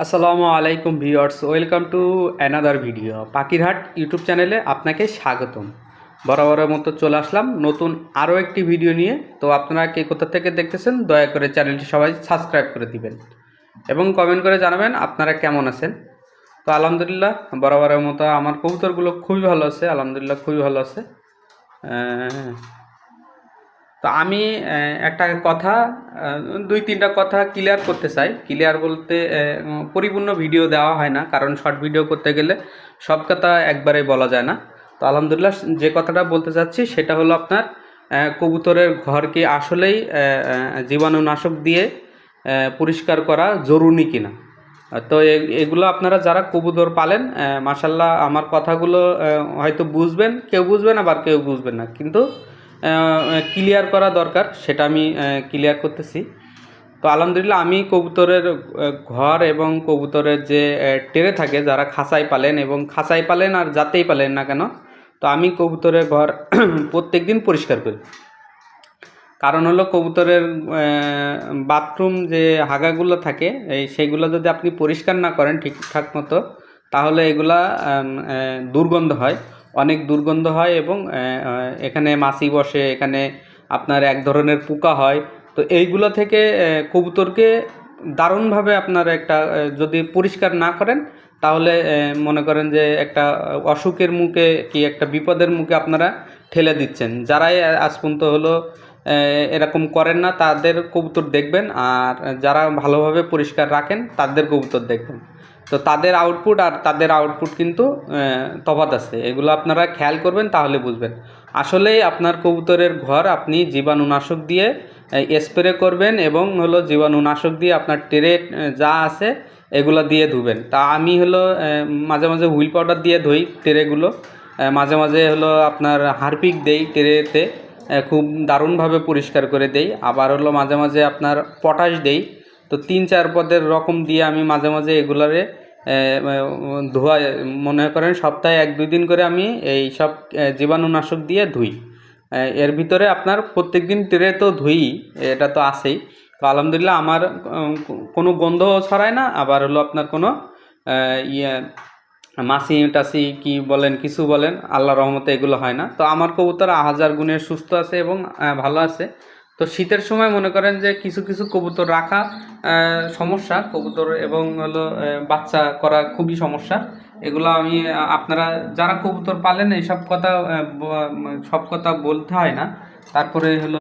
আসসালামু আলাইকুম viewers, welcome to another video. পাখিরহাট YouTube চ্যানেলে আপনাকে স্বাগতম। বরাবরের মতো চলে আসলাম নতুন আরও একটি ভিডিও নিয়ে। তো আপনারা কে কোথা থেকে দেখতেছেন দয়া করে চ্যানেলটি সবাই সাবস্ক্রাইব করে দিবেন এবং কমেন্ট করে জানাবেন আপনারা কেমন আছেন। তো আলহামদুলিল্লাহ বরাবরের মতো আমার কবুতরগুলো খুবই ভালো আছে, আলহামদুলিল্লাহ খুবই ভালো আছে। তো আমি একটা কথা, দুই তিনটা কথা ক্লিয়ার করতে চাই। ক্লিয়ার বলতে পরিপূর্ণ ভিডিও দেওয়া হয় না, কারণ শর্ট ভিডিও করতে গেলে সব কথা একবারেই বলা যায় না। তো আলহামদুলিল্লাহ যে কথাটা বলতে চাচ্ছি সেটা হলো আপনার কবুতরের ঘরকে আসলেই জীবাণুনাশক দিয়ে পরিষ্কার করা জরুরি কিনা। তো এগুলো আপনারা যারা কবুতর পালেন মাশাল্লাহ আমার কথাগুলো হয়তো বুঝবেন, কেউ বুঝবেন আবার কেউ বুঝবেন না, কিন্তু ক্লিয়ার করা দরকার, সেটা আমি ক্লিয়ার করতেছি। তো আলহামদুলিল্লাহ আমি কবুতরের ঘর এবং কবুতরের যে টেরে থাকে, যারা খাঁচায় পালেন এবং খাঁচায় পালেন আর যাতেই পালেন না কেন, তো আমি কবুতরের ঘর প্রত্যেক দিন পরিষ্কার করি। কারণ হলো কবুতরের বাথরুম যে হাগাগুলো থাকে সেইগুলো যদি আপনি পরিষ্কার না করেন ঠিকঠাক মতো, তাহলে এগুলা দুর্গন্ধ হয়, অনেক দুর্গন্ধ হয় এবং এখানে মাছি বসে, এখানে আপনার এক ধরনের পোকা হয়। তো এইগুলো থেকে কবুতরকে দারুণভাবে আপনার একটা যদি পরিষ্কার না করেন, তাহলে মনে করেন যে একটা অসুখের মুখে কি একটা বিপদের মুখে আপনারা ঠেলে দিচ্ছেন। যারাই আজ পর্যন্ত হলো এরকম করেন না তাদের কবুতর দেখবেন, আর যারা ভালোভাবে পরিষ্কার রাখেন তাদের কবুতর দেখবেন। তো তাদের আউটপুট আর তাদের আউটপুট কিন্তু তফাৎ আছে, এগুলো আপনারা খেয়াল করবেন তাহলে বুঝবেন। আসলেই আপনার কবুতরের ঘর আপনি জীবাণুনাশক দিয়ে স্প্রে করবেন এবং হলো জীবাণুনাশক দিয়ে আপনার ট্রে যা আছে এগুলো দিয়ে ধুবেন। তা আমি হলো মাঝে মাঝে হুইল পাউডার দিয়ে ধুই ট্রেগুলো, মাঝে মাঝে হলো আপনার হারপিক দেই ট্রেতে, খুব দারুণভাবে পরিষ্কার করে দেই। আবার হলো মাঝে মাঝে আপনার পটাশ দেই। তো 3-4 পদের রকম দিয়ে আমি মাঝে মাঝে এগুলারে ধোয়া, মনে করেন সপ্তাহে 1-2 দিন করে আমি এই সব জীবাণুনাশক দিয়ে ধুই। এর ভিতরে আপনার প্রত্যেক দিন ট্রে তো ধুই, এটা তো আছেই। তো আলহামদুলিল্লাহ আমার কোনো গন্ধও ছড়ায় না, আবার হলো আপনার কোনো ইয়ে মাছি টাছি কি বলেন কিছু বলেন, আল্লাহ রহমতে এগুলো হয় না। তো আমার কবুতর হাজার গুণের সুস্থ আছে এবং ভালো আছে। তো শীতের সময় মনে করেন যে কিছু কিছু কবুতর রাখা সমস্যা, কবুতর এবং হলো বাচ্চা করা খুবই সমস্যা। এগুলো আমি আপনারা যারা কবুতর পালেন এইসব কথা সব কথা বলতে হয় না। তারপরে হলো